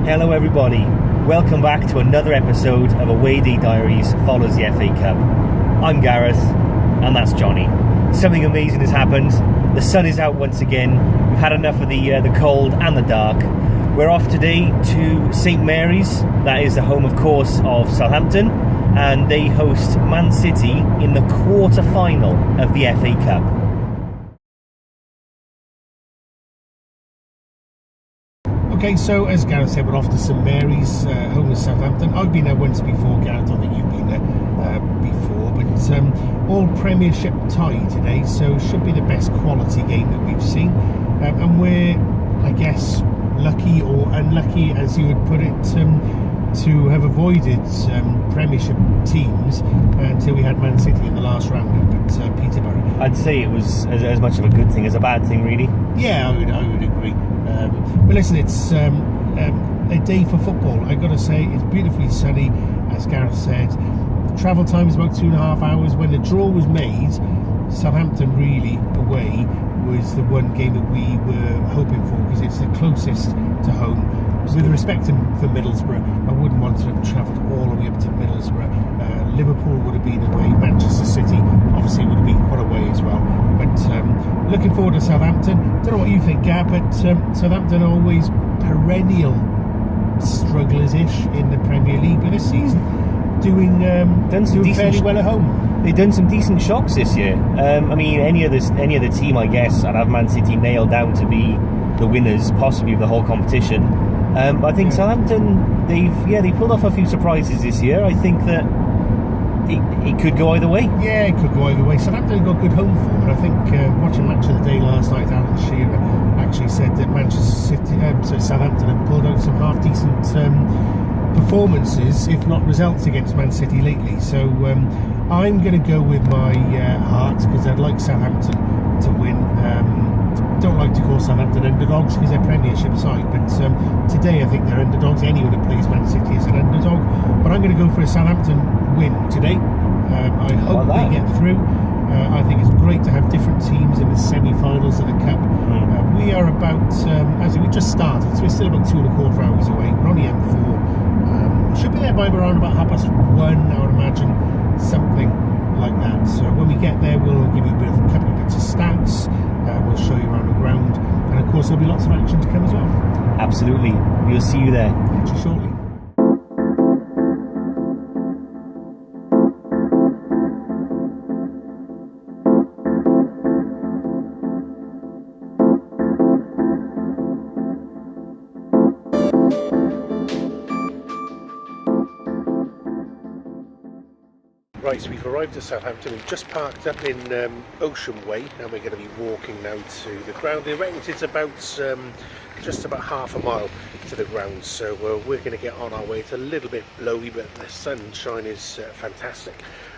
Hello everybody, welcome back to another episode of Away Day Diaries Follows the FA Cup. I'm Gareth, and that's Jonny. Something amazing has happened, the sun is out once again, we've had enough of the cold and the dark. We're off today to St Mary's, that is the home of course of Southampton, and they host Man City in the quarter-final of the FA Cup. Okay, so as Gareth said, we're off to St Mary's, home of Southampton. I've been there once before, Gareth. I think you've been there before, but all Premiership tie today, so should be the best quality game that we've seen. And we're, I guess, lucky or unlucky, as you would put it, to have avoided Premiership teams until we had Man City in the last round up at Peterborough. I'd say it was as much of a good thing as a bad thing, really. Yeah, I would agree. But listen, it's a day for football. I've got to say, it's beautifully sunny, as Gareth said. Travel time is about 2.5 hours. When the draw was made, Southampton really away was the one game that we were hoping for, because it's the closest to home. With respect for Middlesbrough, I wouldn't want to have travelled all the way up to Middlesbrough. Liverpool would have been away. Manchester City obviously would have been quite away as well. But looking forward to Southampton. Don't know what you think, Gab, but Southampton are always perennial strugglers-ish in the Premier League, but this season doing fairly well at home. They've done some decent shocks this year. I mean, any other team, I guess, I'd have Man City nailed down to be the winners, possibly of the whole competition. But I think Southampton, they've pulled off a few surprises this year. I think that it could go either way. Yeah, it could go either way. Southampton got good home form, and I think watching Match of the Day last night, Alan Shearer actually said that Southampton have pulled out some half-decent performances, if not results, against Man City lately. So I'm going to go with my heart, because I'd like Southampton to win. Don't like to call Southampton underdogs because they're Premiership side, but today I think they're underdogs. Anyone who plays Man City is an underdog, but I'm going to go for a Southampton win today. I hope they get through. I think it's great to have different teams in the semi-finals of the Cup. We are about, we just started, so we're still about 2.25 hours away. We're only M4. Should be there by around about 1:30, I would imagine, something like that. So when we get there, we'll give you a couple of bits of stats. We'll show you around the ground, and of course there'll be lots of action to come as well. Absolutely. We'll see you there. Catch you shortly. Right, so we've arrived at Southampton. We've just parked up in Ocean Way, and we're going to be walking now to the ground. They reckon it's about just about half a mile to the ground, so we're going to get on our way. It's a little bit blowy, but the sunshine is fantastic.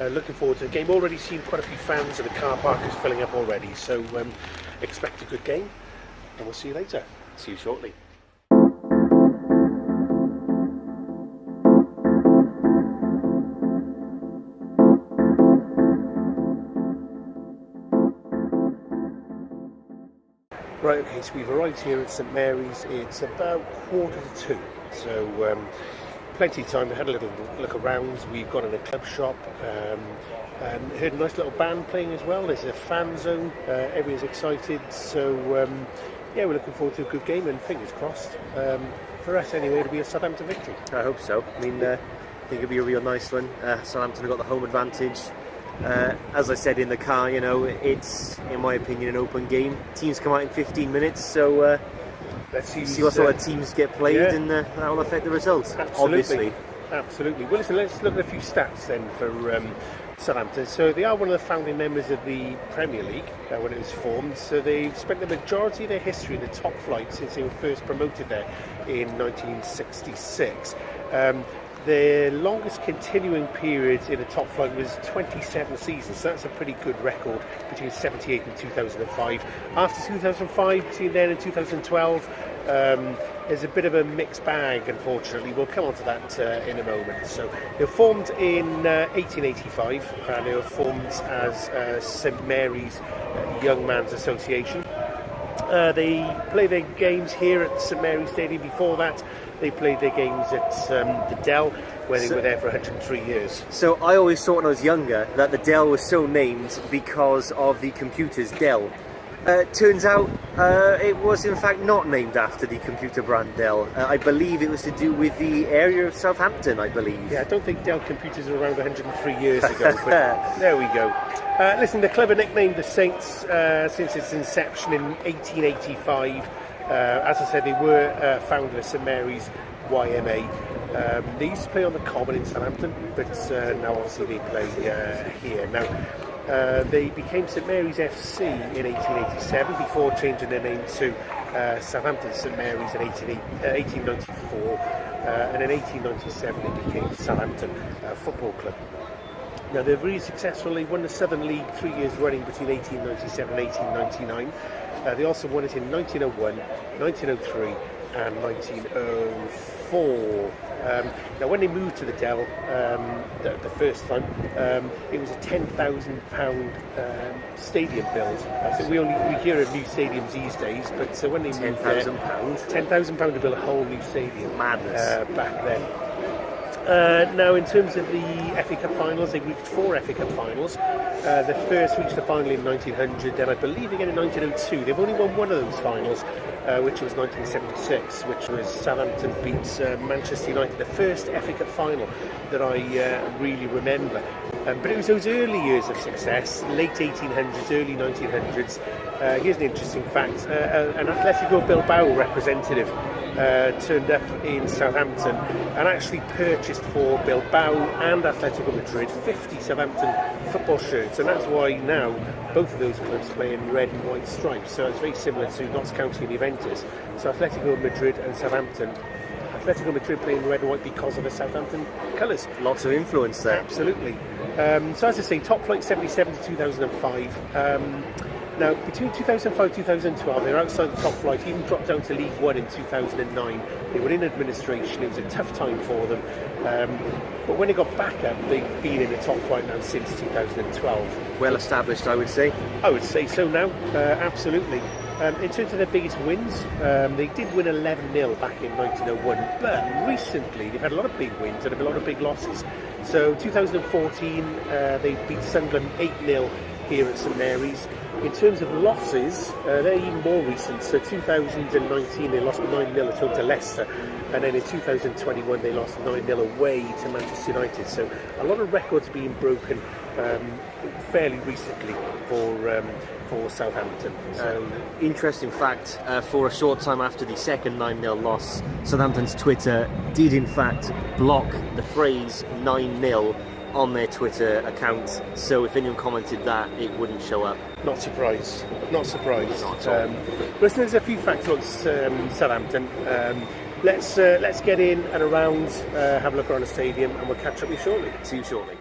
Looking forward to the game. Already seen quite a few fans, and the car park is filling up already, so expect a good game, and we'll see you later. See you shortly. Right, okay, so we've arrived here at St Mary's. It's about 1:45, so plenty of time. We had a little look around. We've gone in a club shop and heard a nice little band playing as well. There's a fan zone. Everyone's excited, so yeah, we're looking forward to a good game, and fingers crossed, for us anyway, it'll be a Southampton victory. I hope so. I mean, I think it'll be a real nice one. Southampton have got the home advantage. As I said in the car, it's, in my opinion, an open game. Teams come out in 15 minutes, so let's see what sort of teams get played, and that will affect the results, obviously. Absolutely. Well, listen, let's look at a few stats then for Southampton. So they are one of the founding members of the Premier League when it was formed. So they've spent the majority of their history in the top flight since they were first promoted there in 1966. Their longest continuing period in the top flight was 27 seasons, so that's a pretty good record between 78 and 2005. After 2005, between then and 2012, there's a bit of a mixed bag, unfortunately. We'll come on to that in a moment. So they were formed in 1885, and they were formed as St Mary's Young Man's Association. They play their games here at St Mary's Stadium. Before that, they played their games at the Dell, where they were there for 103 years. So I always thought when I was younger that the Dell was so named because of the computers Dell. Turns out it was in fact not named after the computer brand Dell. I believe it was to do with the area of Southampton, I believe. Yeah, I don't think Dell computers were around 103 years ago, but there we go. Listen, the club are nicknamed the Saints since its inception in 1885. As I said, they were founded at St Mary's YMA. They used to play on the Common in Southampton, but now obviously they play here. Now, they became St Mary's FC in 1887 before changing their name to Southampton St Mary's in 1894, and in 1897 they became Southampton Football Club. Now they're really successful. They won the Southern League 3 years running between 1897 and 1899. They also won it in 1901, 1903 and 1904. Now when they moved to the Dell the first time, it was a £10,000 stadium build. So we hear of new stadiums these days, but when they moved there, £10,000 to build a whole new stadium. Madness. Back then. Now, in terms of the FA Cup finals, they reached 4 FA Cup finals. The first reached the final in 1900, then I believe again in 1902. They've only won one of those finals, which was 1976, which was Southampton beats Manchester United, the first FA Cup final that I really remember. But it was those early years of success, late 1800s, early 1900s. Here's an interesting fact. An Atletico Bilbao representative turned up in Southampton and actually purchased for Bilbao and Atletico Madrid 50 Southampton football shirts, and that's why now both of those clubs play in red and white stripes. So it's very similar to Notts County and Juventus. So Atletico Madrid and Southampton. Atletico Madrid playing red and white because of the Southampton colours. Lots of influence there. Absolutely. So as I say, top flight 77 to 2005. Now, between 2005 and 2012, they were outside the top flight, even dropped down to League One in 2009. They were in administration, it was a tough time for them. But when they got back up, they've been in the top flight now since 2012. Well established, I would say. I would say so now, absolutely. In terms of their biggest wins, they did win 11-0 back in 1901, but recently they've had a lot of big wins and a lot of big losses. So 2014, they beat Sunderland 8-0 here at St Mary's. In terms of losses, they're even more recent. So 2019 they lost 9-0 at home to Leicester, and then in 2021 they lost 9-0 away to Manchester United. So a lot of records being broken fairly recently for Southampton. So interesting fact, for a short time after the second 9-0 loss, Southampton's Twitter did in fact block the phrase 9-0 on their Twitter account, so if anyone commented that, it wouldn't show up. Not surprised. Not surprised. Not at all. Listen, there's a few facts on Southampton. Let's get in and around, have a look around the stadium, and we'll catch up with you shortly. See you shortly.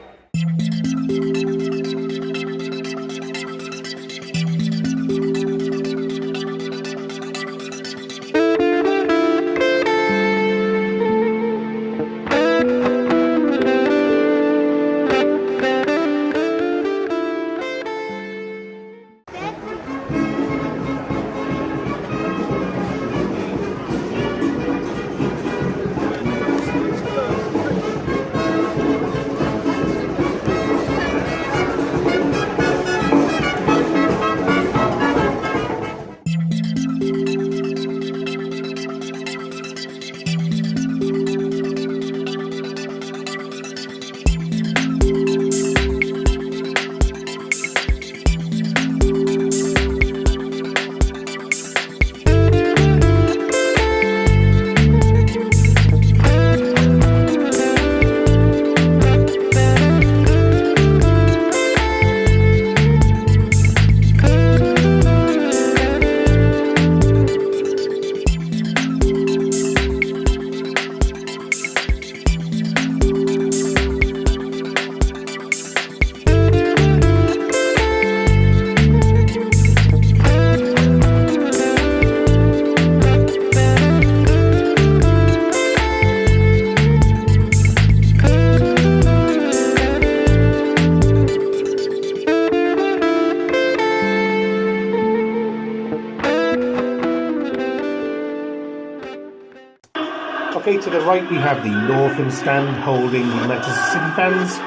To the right we have the Northern stand holding the Manchester City fans.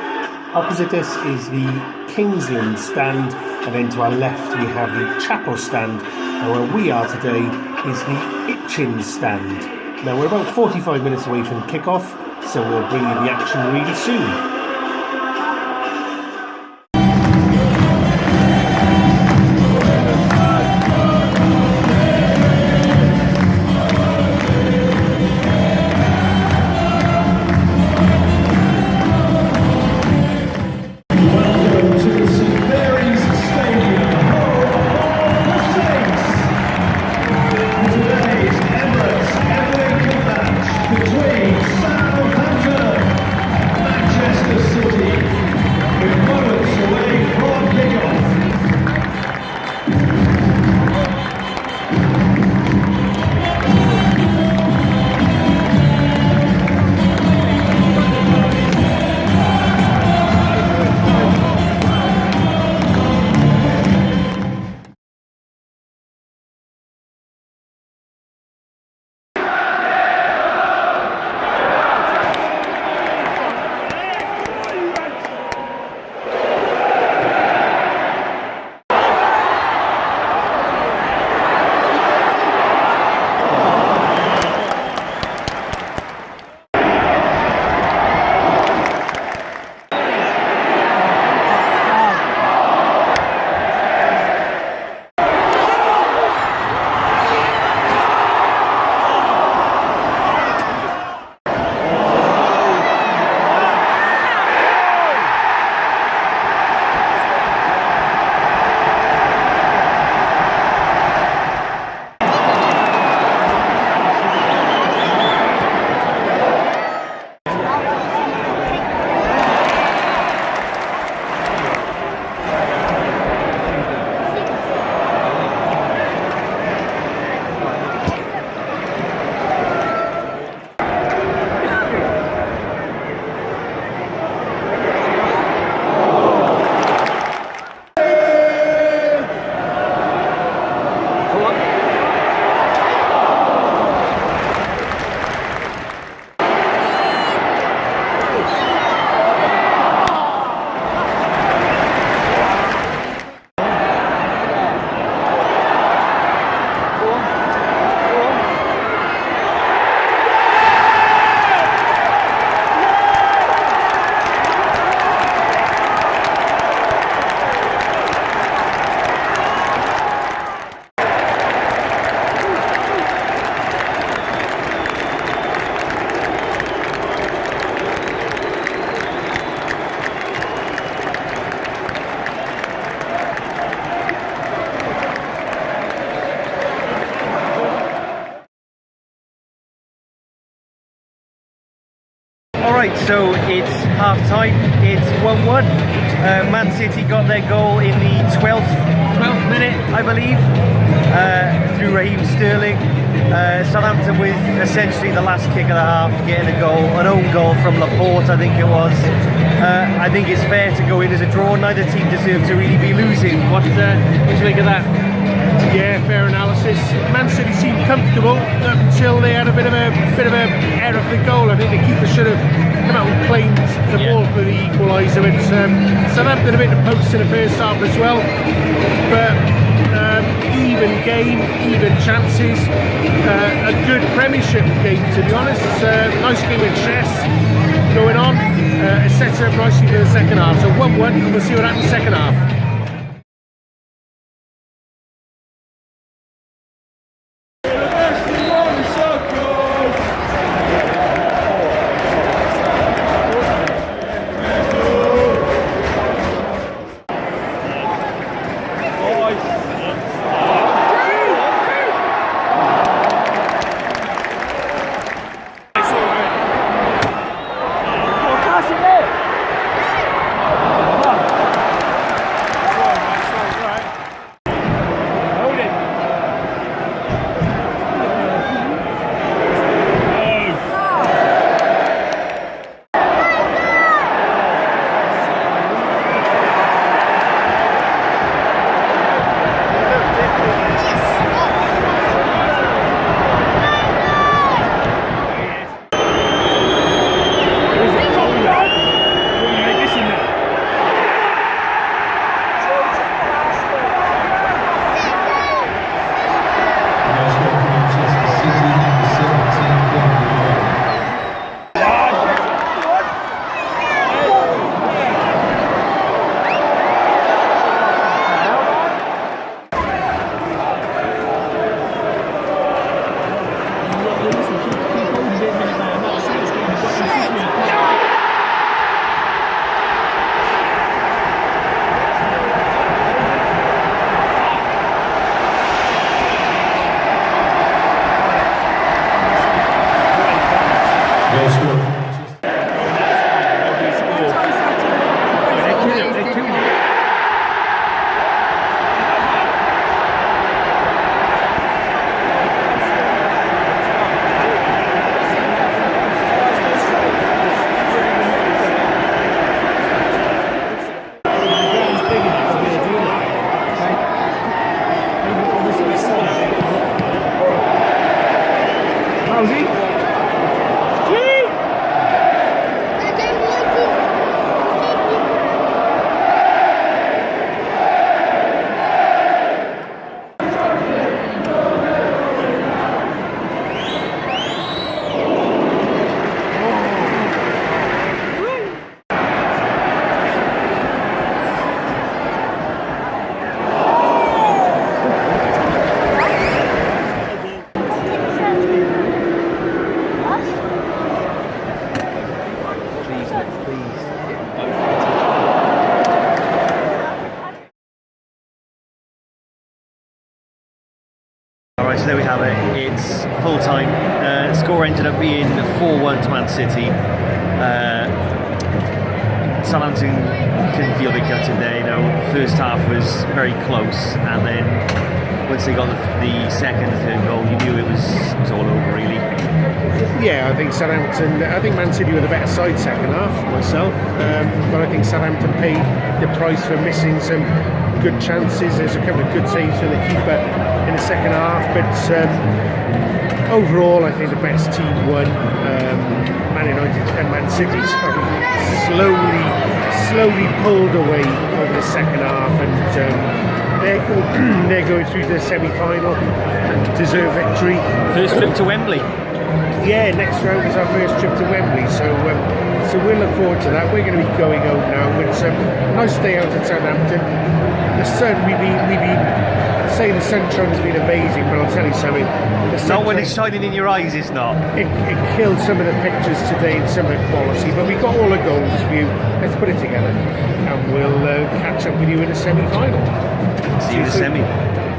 Opposite us is the Kingsland stand, and then to our left we have the Chapel stand, and where we are today is the Itchin stand. Now we're about 45 minutes away from kick-off, so we'll bring you the action really soon. Alright, so it's half time, it's 1-1. Man City got their goal in the 12th minute, I believe, through Raheem Sterling. Southampton with essentially the last kick of the half, getting a goal, an own goal from Laporte, I think it was. I think it's fair to go in as a draw. Neither team deserve to really be losing. What do you think of that? Yeah, fair analysis. Man City seemed comfortable up until they had a bit of a error of the goal. I think the keeper should have come out and claimed the ball for the equaliser. It's Southampton a bit of posts in the first half as well, but even game, even chances. A good Premiership game, to be honest. It's a nice game of chess going on. It sets up nicely for the second half. So 1-1, and we'll see what happens second half. Alright, so there we have it. It's full time. Score ended up being 4-1 to Man City. Southampton couldn't feel the gutted there. You know, first half was very close, and then once they got the second and third goal, you knew it was all over really. Yeah, I think Southampton. I think Man City were the better side second half myself, but I think Southampton paid the price for missing some good chances. There's a couple of good saves from the keeper in the second half, but overall, I think the best team won. Man United and Man City slowly pulled away over the second half, and they're going through to the semi-final and deserve victory. First trip to Wembley. Yeah, next round is our first trip to Wembley, so we'll look forward to that. We're going to be going home now. It's a nice day out at Southampton. The sun, we say the sunshine has been amazing, but I'll tell you something. Not when it's shining in your eyes, it's not. It killed some of the pictures today and some of the quality, but we got all the goals for you. Let's put it together, and we'll catch up with you in the semi-final. See you in the semi.